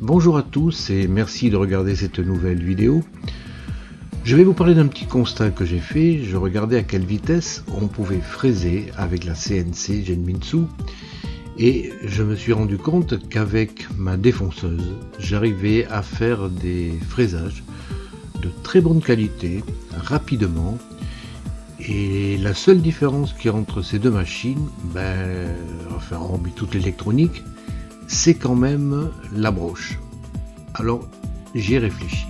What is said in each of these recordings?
Bonjour à tous et merci de regarder cette nouvelle vidéo. Je vais vous parler d'un petit constat que j'ai fait. Je regardais à quelle vitesse on pouvait fraiser avec la CNC Genmitsu et je me suis rendu compte qu'avec ma défonceuse, j'arrivais à faire des fraisages de très bonne qualité, rapidement. Et la seule différence qu'il y a entre ces deux machines, enfin hormis toute l'électronique, c'est quand même la broche. Alors j'y ai réfléchi.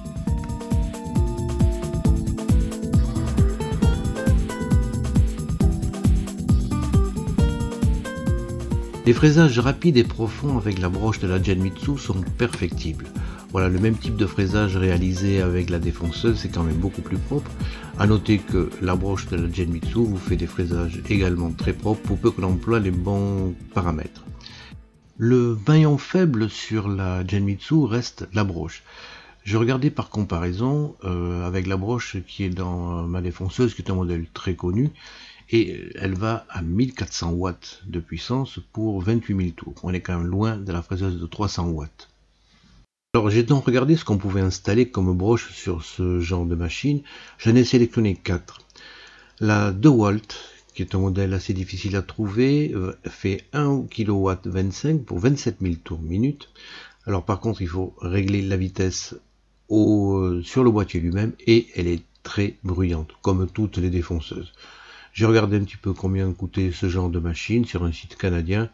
Les fraisages rapides et profonds avec la broche de la Genmitsu sont perfectibles. Voilà, le même type de fraisage réalisé avec la défonceuse, c'est quand même beaucoup plus propre. A noter que la broche de la Genmitsu vous fait des fraisages également très propres pour peu que l'on emploie les bons paramètres. Le maillon faible sur la Genmitsu reste la broche. Je regardais par comparaison avec la broche qui est dans ma défonceuse, qui est un modèle très connu, et elle va à 1400 watts de puissance pour 28 000 tours. On est quand même loin de la fraiseuse de 300 watts. Alors j'ai donc regardé ce qu'on pouvait installer comme broche sur ce genre de machine. J'en ai sélectionné 4. La DeWalt, qui est un modèle assez difficile à trouver, fait 1 kW 25 pour 27 000 tours minute. Alors par contre il faut régler la vitesse sur le boîtier lui-même et elle est très bruyante, comme toutes les défonceuses. J'ai regardé un petit peu combien coûtait ce genre de machine sur un site canadien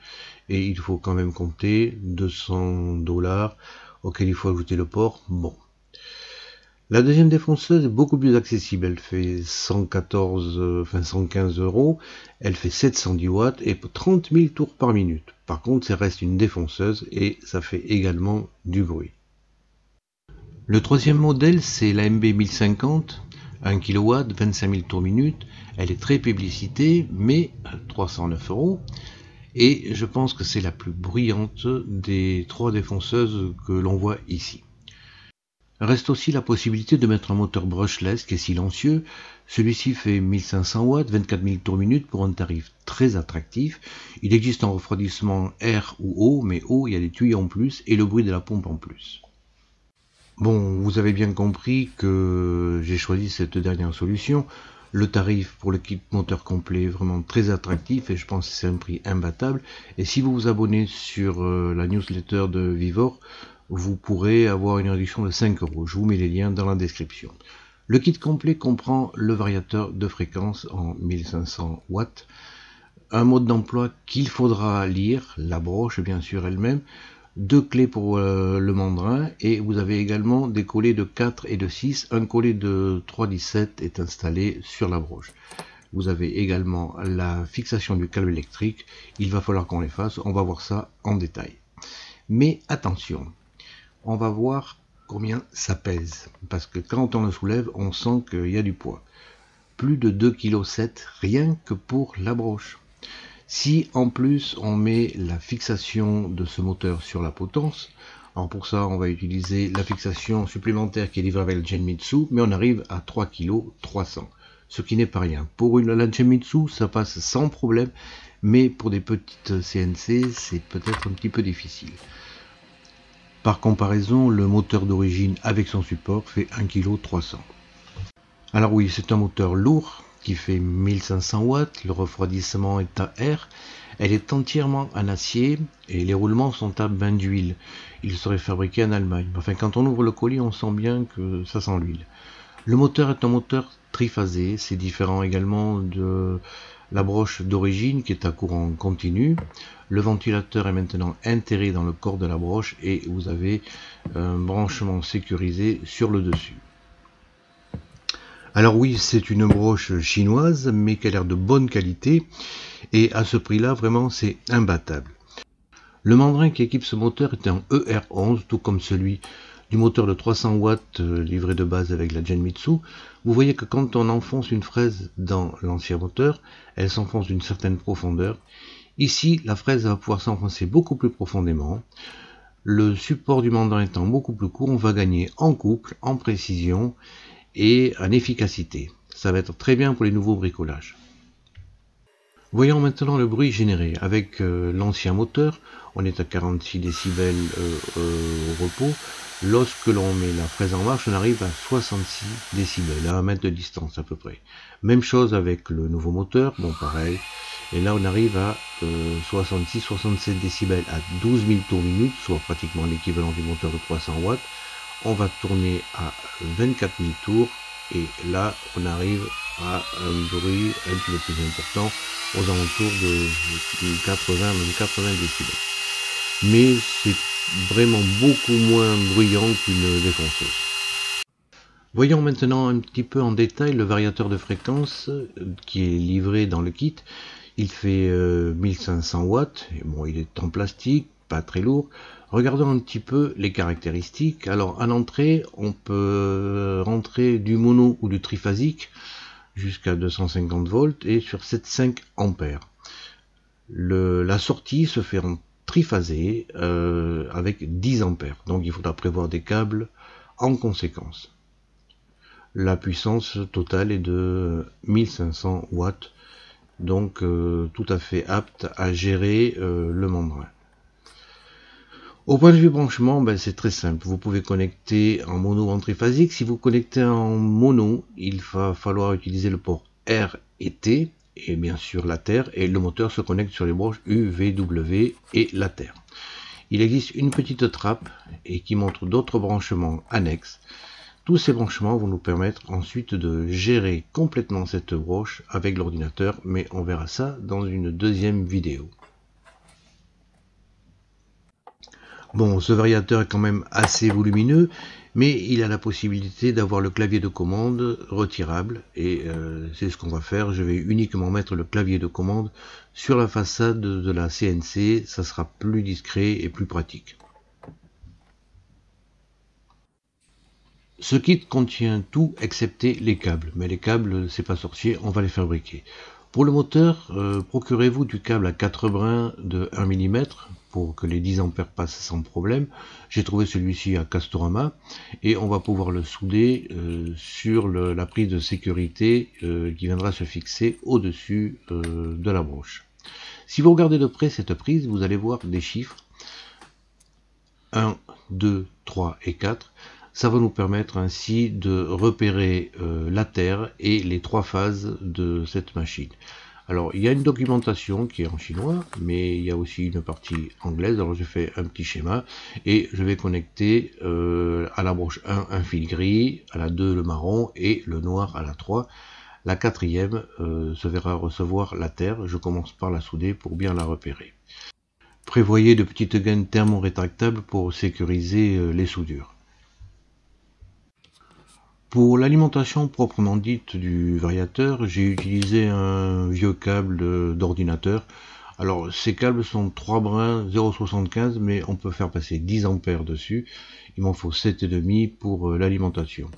et il faut quand même compter 200 $, auquel il faut ajouter le port. Bon. La deuxième défonceuse est beaucoup plus accessible, elle fait 115 €, elle fait 710 watts et 30 000 tours par minute. Par contre, ça reste une défonceuse et ça fait également du bruit. Le troisième modèle, c'est la MB 1050, 1 kW, 25 000 tours minute. Elle est très publicitée, mais à 309 €. Et je pense que c'est la plus bruyante des 3 défonceuses que l'on voit ici. Reste aussi la possibilité de mettre un moteur brushless qui est silencieux. Celui-ci fait 1500 watts, 24 000 tours minute pour un tarif très attractif. Il existe un refroidissement air ou eau, mais eau, il y a des tuyaux en plus et le bruit de la pompe en plus. Bon, vous avez bien compris que j'ai choisi cette dernière solution. Le tarif pour le kit moteur complet est vraiment très attractif et je pense que c'est un prix imbattable. Et si vous vous abonnez sur la newsletter de Vivor, vous pourrez avoir une réduction de 5 €. Je vous mets les liens dans la description. Le kit complet comprend le variateur de fréquence en 1500 watts, un mode d'emploi qu'il faudra lire, la broche bien sûr elle-même, 2 clés pour le mandrin et vous avez également des collets de 4 et de 6. Un collet de 3,17 est installé sur la broche. Vous avez également la fixation du câble électrique. Il va falloir qu'on les fasse. On va voir ça en détail. Mais attention, on va voir combien ça pèse. Parce que quand on le soulève, on sent qu'il y a du poids. Plus de 2,7 kg rien que pour la broche. Si en plus on met la fixation de ce moteur sur la potence, alors pour ça on va utiliser la fixation supplémentaire qui est livrée avec le Genmitsu, mais on arrive à 3,3 kg, ce qui n'est pas rien. Pour la Genmitsu ça passe sans problème, mais pour des petites CNC c'est peut-être un petit peu difficile. Par comparaison, le moteur d'origine avec son support fait 1,3 kg. Alors oui, c'est un moteur lourd qui fait 1500 watts, le refroidissement est à air, elle est entièrement en acier et les roulements sont à bain d'huile. Il serait fabriqué en Allemagne. Enfin, quand on ouvre le colis, on sent bien que ça sent l'huile. Le moteur est un moteur triphasé, c'est différent également de la broche d'origine qui est à courant continu. Le ventilateur est maintenant intégré dans le corps de la broche et vous avez un branchement sécurisé sur le dessus. Alors oui, c'est une broche chinoise, mais qui a l'air de bonne qualité, et à ce prix-là, vraiment, c'est imbattable. Le mandrin qui équipe ce moteur est un ER11, tout comme celui du moteur de 300 watts livré de base avec la Genmitsu. Vous voyez que quand on enfonce une fraise dans l'ancien moteur, elle s'enfonce d'une certaine profondeur. Ici, la fraise va pouvoir s'enfoncer beaucoup plus profondément. Le support du mandrin étant beaucoup plus court, on va gagner en couple, en précision et en efficacité. Ça va être très bien pour les nouveaux bricolages. Voyons maintenant le bruit généré. Avec l'ancien moteur, on est à 46 décibels au repos. Lorsque l'on met la fraise en marche, on arrive à 66 décibels, à 1 mètre de distance à peu près. Même chose avec le nouveau moteur, bon pareil. Et là on arrive à 66-67 décibels à 12 000 tours minute, soit pratiquement l'équivalent du moteur de 300 watts. On va tourner à 24 000 tours et là on arrive à un bruit un petit peu plus important, aux alentours de 80, même 80 décibels. Mais c'est vraiment beaucoup moins bruyant qu'une défonceuse. Voyons maintenant un petit peu en détail le variateur de fréquence qui est livré dans le kit. Il fait 1500 watts, et bon, il est en plastique, pas très lourd. Regardons un petit peu les caractéristiques. Alors à l'entrée, on peut rentrer du mono ou du triphasique jusqu'à 250 volts et sur 7,5 ampères. La sortie se fait en triphasé avec 10 ampères, donc il faudra prévoir des câbles en conséquence. La puissance totale est de 1500 watts, donc tout à fait apte à gérer le mandrin. Au point de vue branchement, c'est très simple. Vous pouvez connecter en mono ou en triphasique. Si vous connectez en mono, il va falloir utiliser le port R et T, et bien sûr la terre, et le moteur se connecte sur les branches U, V, W et la terre. Il existe une petite trappe et qui montre d'autres branchements annexes. Tous ces branchements vont nous permettre ensuite de gérer complètement cette broche avec l'ordinateur, mais on verra ça dans une deuxième vidéo. Bon, ce variateur est quand même assez volumineux, mais il a la possibilité d'avoir le clavier de commande retirable, et c'est ce qu'on va faire. Je vais uniquement mettre le clavier de commande sur la façade de la CNC, ça sera plus discret et plus pratique. Ce kit contient tout excepté les câbles, mais les câbles c'est pas sorcier, on va les fabriquer. Pour le moteur, procurez-vous du câble à 4 brins de 1 mm pour que les 10 ampères passent sans problème. J'ai trouvé celui-ci à Castorama et on va pouvoir le souder sur la prise de sécurité qui viendra se fixer au-dessus de la broche. Si vous regardez de près cette prise, vous allez voir des chiffres 1, 2, 3 et 4. Ça va nous permettre ainsi de repérer la terre et les 3 phases de cette machine. Alors il y a une documentation qui est en chinois, mais il y a aussi une partie anglaise. Alors je fais un petit schéma et je vais connecter à la broche 1 un fil gris, à la 2 le marron et le noir à la 3. La 4e se verra recevoir la terre. Je commence par la souder pour bien la repérer. Prévoyez de petites gaines thermorétractables pour sécuriser les soudures. Pour l'alimentation proprement dite du variateur, j'ai utilisé un vieux câble d'ordinateur. Alors ces câbles sont 3 brins 0,75, mais on peut faire passer 10 ampères dessus. Il m'en faut 7,5 pour l'alimentation.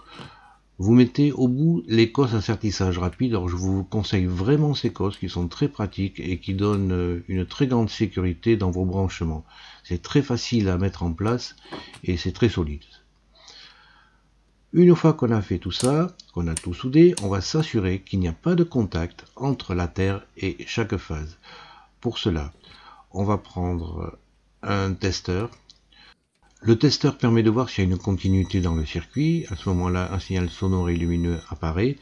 Vous mettez au bout les cosses à sertissage rapide. Alors je vous conseille vraiment ces cosses qui sont très pratiques et qui donnent une très grande sécurité dans vos branchements. C'est très facile à mettre en place et c'est très solide. Une fois qu'on a fait tout ça, qu'on a tout soudé, on va s'assurer qu'il n'y a pas de contact entre la terre et chaque phase. Pour cela, on va prendre un testeur. Le testeur permet de voir s'il y a une continuité dans le circuit. À ce moment-là, un signal sonore et lumineux apparaît.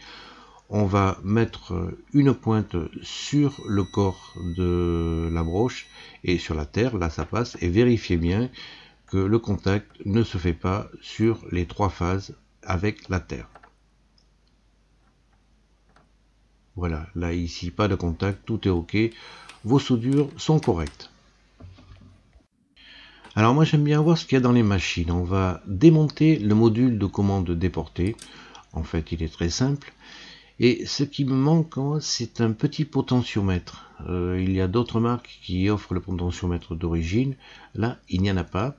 On va mettre une pointe sur le corps de la broche et sur la terre, là ça passe, et vérifiez bien que le contact ne se fait pas sur les 3 phases avec la terre. Voilà, là ici pas de contact, tout est ok, vos soudures sont correctes. Alors moi j'aime bien voir ce qu'il y a dans les machines. On va démonter le module de commande déporté. En fait il est très simple. Et ce qui me manque, c'est un petit potentiomètre. Il y a d'autres marques qui offrent le potentiomètre d'origine. Là il n'y en a pas.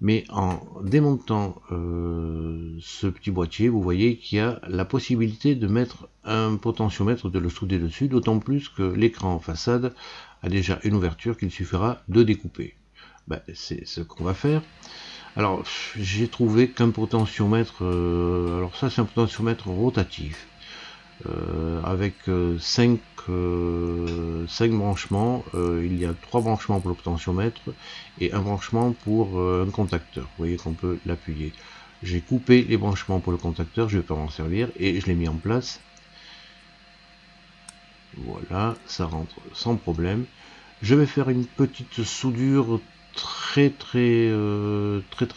Mais en démontant ce petit boîtier, vous voyez qu'il y a la possibilité de mettre un potentiomètre, de le souder dessus, d'autant plus que l'écran en façade a déjà une ouverture qu'il suffira de découper. C'est ce qu'on va faire. Alors, j'ai trouvé qu'un potentiomètre, alors ça c'est un potentiomètre rotatif. avec 5 branchements. Il y a 3 branchements pour le potentiomètre et un branchement pour un contacteur. Vous voyez qu'on peut l'appuyer. J'ai coupé les branchements pour le contacteur, je ne vais pas m'en servir, et je l'ai mis en place. Voilà, ça rentre sans problème. Je vais faire une petite soudure très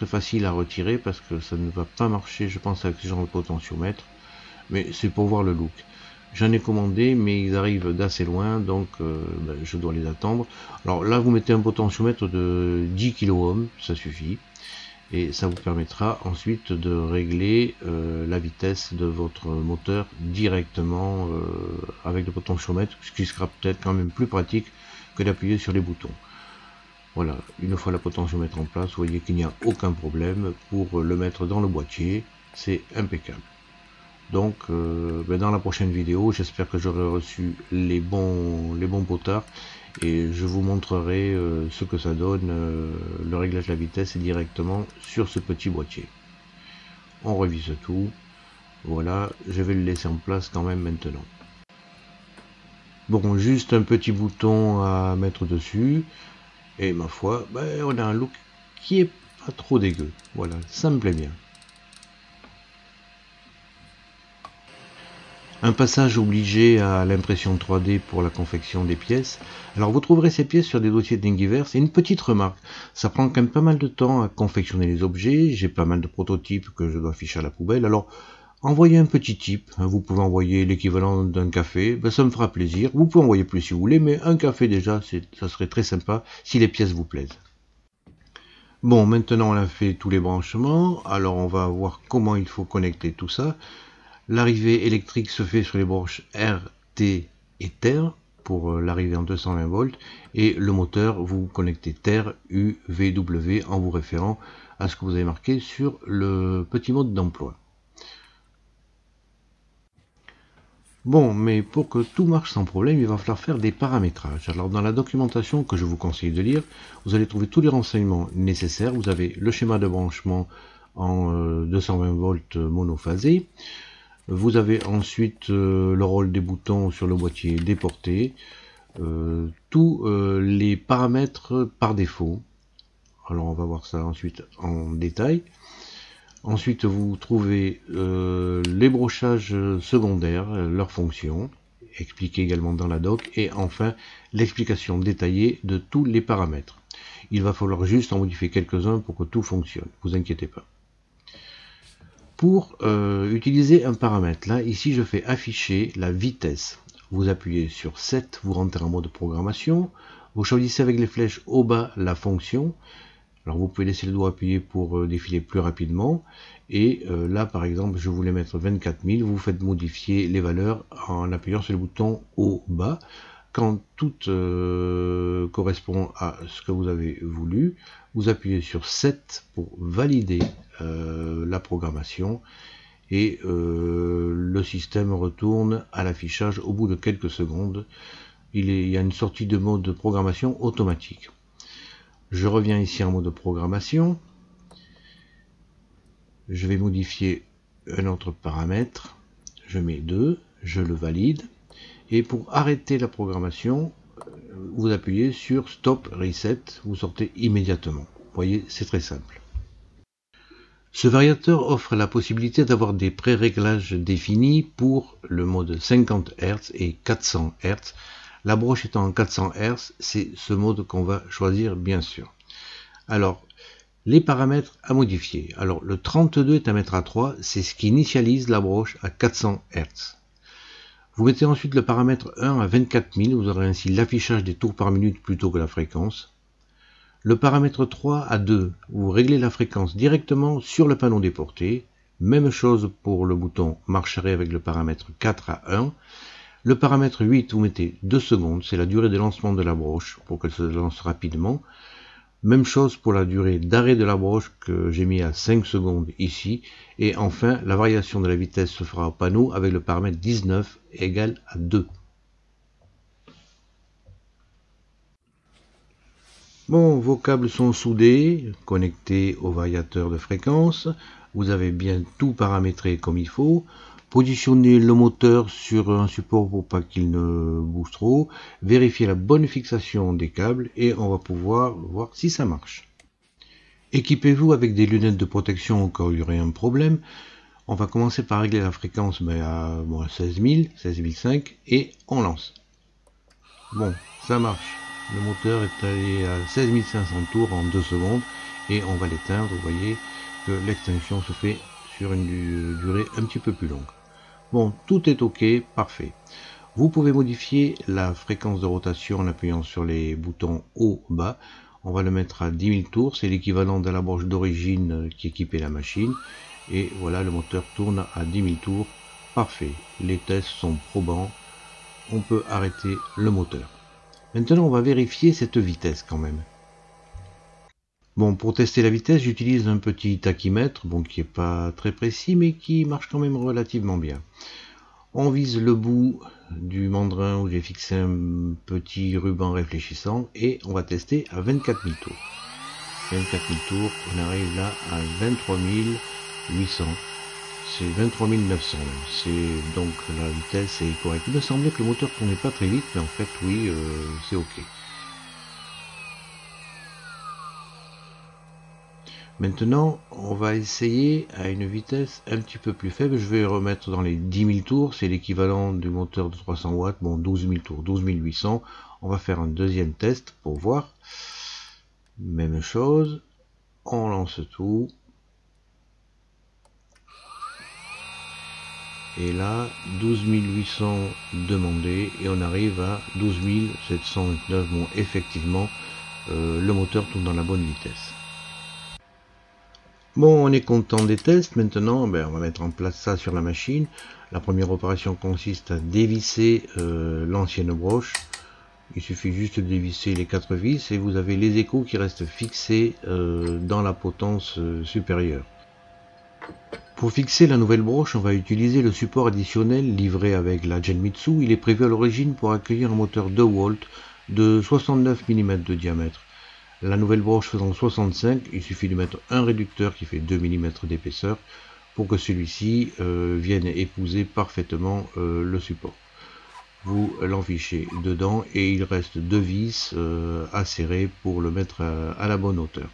facile à retirer parce que ça ne va pas marcher, je pense, avec ce genre de potentiomètre, mais c'est pour voir le look. J'en ai commandé, mais ils arrivent d'assez loin, donc je dois les attendre. Alors là, vous mettez un potentiomètre de 10 kΩ, ça suffit, et ça vous permettra ensuite de régler la vitesse de votre moteur directement avec le potentiomètre, ce qui sera peut-être quand même plus pratique que d'appuyer sur les boutons. Voilà, une fois le potentiomètre en place, vous voyez qu'il n'y a aucun problème pour le mettre dans le boîtier, c'est impeccable. Donc dans la prochaine vidéo, j'espère que j'aurai reçu les bons potards et je vous montrerai ce que ça donne, le réglage de la vitesse est directement sur ce petit boîtier. On revise tout, voilà, je vais le laisser en place quand même maintenant. Bon, juste un petit bouton à mettre dessus, et ma foi, on a un look qui est pas trop dégueu, voilà, ça me plaît bien. Un passage obligé à l'impression 3D pour la confection des pièces. Alors vous trouverez ces pièces sur des dossiers Thingiverse. Et une petite remarque, ça prend quand même pas mal de temps à confectionner les objets. J'ai pas mal de prototypes que je dois ficher à la poubelle. Alors envoyez un petit type. Vous pouvez envoyer l'équivalent d'un café. Ça me fera plaisir. Vous pouvez envoyer plus si vous voulez, mais un café déjà, ça serait très sympa si les pièces vous plaisent. Bon, maintenant on a fait tous les branchements. Alors on va voir comment il faut connecter tout ça. L'arrivée électrique se fait sur les branches R, T et Ter pour l'arrivée en 220 volts et le moteur, vous connectez Ter, U, V, W en vous référant à ce que vous avez marqué sur le petit mode d'emploi. Bon, mais pour que tout marche sans problème, il va falloir faire des paramétrages. Alors dans la documentation que je vous conseille de lire, vous allez trouver tous les renseignements nécessaires. Vous avez le schéma de branchement en 220 volts monophasé. Vous avez ensuite le rôle des boutons sur le boîtier déporté, tous les paramètres par défaut. Alors on va voir ça ensuite en détail. Ensuite vous trouvez les brochages secondaires, leurs fonctions, expliquées également dans la doc, et enfin l'explication détaillée de tous les paramètres. Il va falloir juste en modifier quelques-uns pour que tout fonctionne, ne vous inquiétez pas. Pour utiliser un paramètre, là, ici je fais afficher la vitesse. Vous appuyez sur 7, vous rentrez en mode programmation. Vous choisissez avec les flèches au bas la fonction. Alors vous pouvez laisser le doigt appuyé pour défiler plus rapidement. Et là par exemple, je voulais mettre 24 000. Vous faites modifier les valeurs en appuyant sur le bouton au bas. Quand tout correspond à ce que vous avez voulu, vous appuyez sur 7 pour valider la programmation et le système retourne à l'affichage au bout de quelques secondes. Il y a une sortie de mode de programmation automatique. Je reviens ici en mode programmation. Je vais modifier un autre paramètre. Je mets 2, je le valide. Et pour arrêter la programmation, vous appuyez sur Stop Reset, vous sortez immédiatement. Vous voyez, c'est très simple. Ce variateur offre la possibilité d'avoir des pré-réglages définis pour le mode 50 Hz et 400 Hz. La broche étant en 400 Hz, c'est ce mode qu'on va choisir bien sûr. Alors, les paramètres à modifier. Alors, le 32 est à mettre à 3, c'est ce qui initialise la broche à 400 Hz. Vous mettez ensuite le paramètre 1 à 24 000, vous aurez ainsi l'affichage des tours par minute plutôt que la fréquence. Le paramètre 3 à 2, vous réglez la fréquence directement sur le panneau déporté. Même chose pour le bouton marche arrêt avec le paramètre 4 à 1. Le paramètre 8, vous mettez 2 secondes, c'est la durée de lancement de la broche pour qu'elle se lance rapidement. Même chose pour la durée d'arrêt de la broche que j'ai mis à 5 secondes ici. Et enfin, la variation de la vitesse se fera au panneau avec le paramètre 19 égale à 2. Bon, vos câbles sont soudés, connectés au variateur de fréquence. Vous avez bien tout paramétré comme il faut. Positionnez le moteur sur un support pour pas qu'il ne bouge trop. Vérifiez la bonne fixation des câbles et on va pouvoir voir si ça marche. Équipez-vous avec des lunettes de protection au cas où il y aurait un problème. On va commencer par régler la fréquence à 16 000, 16 500 et on lance. Bon, ça marche. Le moteur est allé à 16 500 tours en 2 secondes et on va l'éteindre. Vous voyez que l'extinction se fait sur une durée un petit peu plus longue. Bon, tout est ok, parfait. Vous pouvez modifier la fréquence de rotation en appuyant sur les boutons haut, bas. On va le mettre à 10 000 tours, c'est l'équivalent de la broche d'origine qui équipait la machine. Et voilà, le moteur tourne à 10 000 tours, parfait. Les tests sont probants, on peut arrêter le moteur. Maintenant, on va vérifier cette vitesse quand même. Bon, pour tester la vitesse, j'utilise un petit tachymètre, bon, qui n'est pas très précis, mais qui marche quand même relativement bien. On vise le bout du mandrin où j'ai fixé un petit ruban réfléchissant et on va tester à 24 000 tours. 24 000 tours, on arrive là à 23 800, c'est 23 900, c'est donc la vitesse est correcte. Il me semblait que le moteur tournait pas très vite, mais en fait oui, c'est ok. Maintenant, on va essayer à une vitesse un petit peu plus faible. Je vais remettre dans les 10 000 tours. C'est l'équivalent du moteur de 300 watts. Bon, 12 000 tours, 12 800. On va faire un deuxième test pour voir. Même chose. On lance tout. Et là, 12 800 demandés. Et on arrive à 12 729. Bon, effectivement, le moteur tourne dans la bonne vitesse. Bon, on est content des tests. Maintenant, on va mettre en place ça sur la machine. La première opération consiste à dévisser l'ancienne broche. Il suffit juste de dévisser les 4 vis et vous avez les échos qui restent fixés dans la potence supérieure. Pour fixer la nouvelle broche, on va utiliser le support additionnel livré avec la Genmitsu. Il est prévu à l'origine pour accueillir un moteur 2 volts de 69 mm de diamètre. La nouvelle broche faisant 65, il suffit de mettre un réducteur qui fait 2 mm d'épaisseur pour que celui-ci vienne épouser parfaitement le support. Vous l'enfichez dedans et il reste 2 vis à serrer pour le mettre à la bonne hauteur.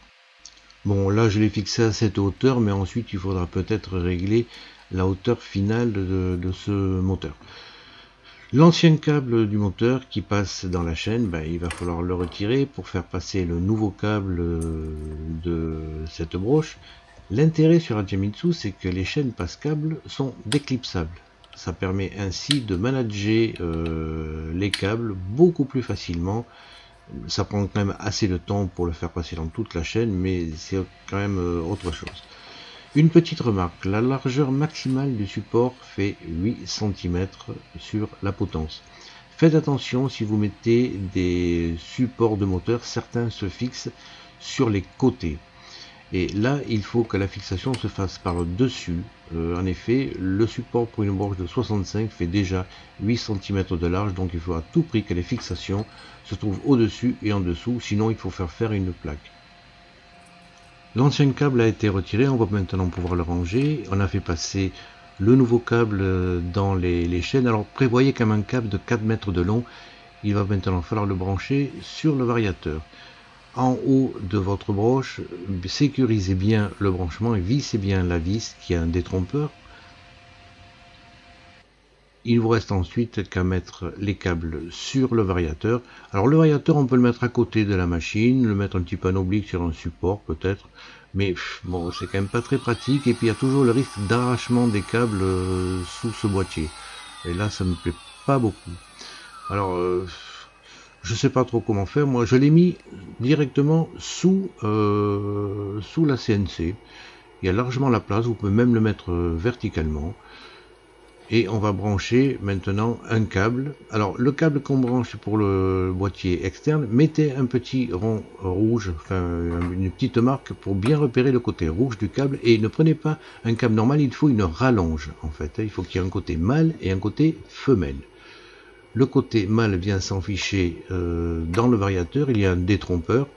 Bon, là je l'ai fixé à cette hauteur, mais ensuite il faudra peut-être régler la hauteur finale de ce moteur. L'ancien câble du moteur qui passe dans la chaîne, il va falloir le retirer pour faire passer le nouveau câble de cette broche. L'intérêt sur la Genmitsu, c'est que les chaînes passe-câbles sont déclipsables. Ça permet ainsi de manager les câbles beaucoup plus facilement. Ça prend quand même assez de temps pour le faire passer dans toute la chaîne, mais c'est quand même autre chose. Une petite remarque, la largeur maximale du support fait 8 cm sur la potence. Faites attention, si vous mettez des supports de moteur, certains se fixent sur les côtés. Et là, il faut que la fixation se fasse par le dessus. En effet, le support pour une broche de 65 fait déjà 8 cm de large, donc il faut à tout prix que les fixations se trouvent au-dessus et en dessous, sinon il faut faire une plaque. L'ancien câble a été retiré, on va maintenant pouvoir le ranger. On a fait passer le nouveau câble dans les chaînes. Alors prévoyez quand même un câble de 4 mètres de long. Il va maintenant falloir le brancher sur le variateur. En haut de votre broche, sécurisez bien le branchement et vissez bien la vis qui a un détrompeur. Il vous reste ensuite qu'à mettre les câbles sur le variateur. Alors le variateur, on peut le mettre à côté de la machine, le mettre un petit peu en oblique sur un support peut-être, mais bon, c'est quand même pas très pratique. Et puis il y a toujours le risque d'arrachement des câbles sous ce boîtier. Et là, ça me plaît pas beaucoup. Alors, je sais pas trop comment faire. Moi, je l'ai mis directement sous la CNC. Il y a largement la place. Vous pouvez même le mettre verticalement. Et on va brancher maintenant un câble. Alors le câble qu'on branche pour le boîtier externe, mettez un petit rond rouge, enfin une petite marque pour bien repérer le côté rouge du câble. Et ne prenez pas un câble normal, il faut une rallonge en fait. Il faut qu'il y ait un côté mâle et un côté femelle. Le côté mâle vient s'enficher dans le variateur, il y a un détrompeur.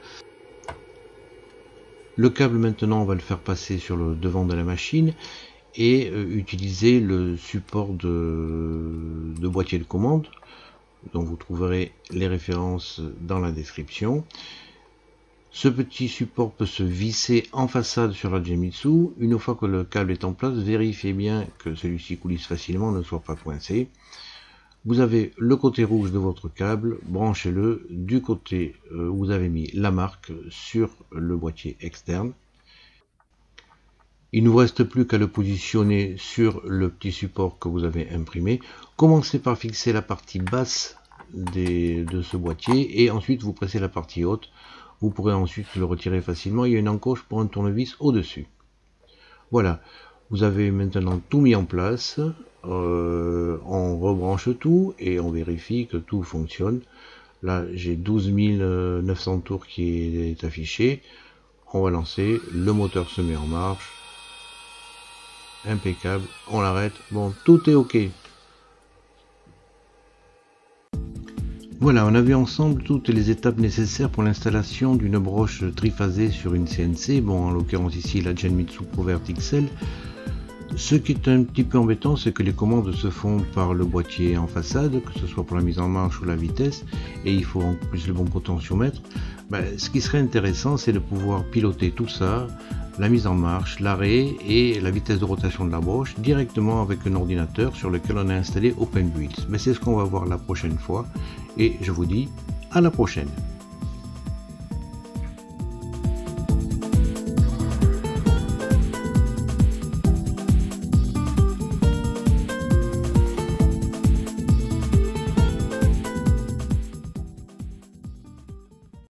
Le câble maintenant on va le faire passer sur le devant de la machine. et utiliser le support de boîtier de commande, dont vous trouverez les références dans la description. Ce petit support peut se visser en façade sur la Genmitsu. Une fois que le câble est en place, vérifiez bien que celui-ci coulisse facilement, ne soit pas coincé. Vous avez le côté rouge de votre câble, branchez-le du côté où vous avez mis la marque sur le boîtier externe. Il ne vous reste plus qu'à le positionner sur le petit support que vous avez imprimé. Commencez par fixer la partie basse de ce boîtier et ensuite vous pressez la partie haute. Vous pourrez ensuite le retirer facilement. Il y a une encoche pour un tournevis au-dessus. Voilà, vous avez maintenant tout mis en place. On rebranche tout et on vérifie que tout fonctionne. Là, j'ai 12 900 tours qui est affiché. On va lancer, le moteur se met en marche. Impeccable, on l'arrête. Bon, tout est OK. Voilà, on a vu ensemble toutes les étapes nécessaires pour l'installation d'une broche triphasée sur une CNC, bon en l'occurrence ici la Genmitsu ProVert XL. Ce qui est un petit peu embêtant, c'est que les commandes se font par le boîtier en façade, que ce soit pour la mise en marche ou la vitesse, et il faut en plus le bon potentiomètre. Ce qui serait intéressant, c'est de pouvoir piloter tout ça, la mise en marche, l'arrêt et la vitesse de rotation de la broche directement avec un ordinateur sur lequel on a installé OpenBuilds. Mais c'est ce qu'on va voir la prochaine fois, et je vous dis à la prochaine.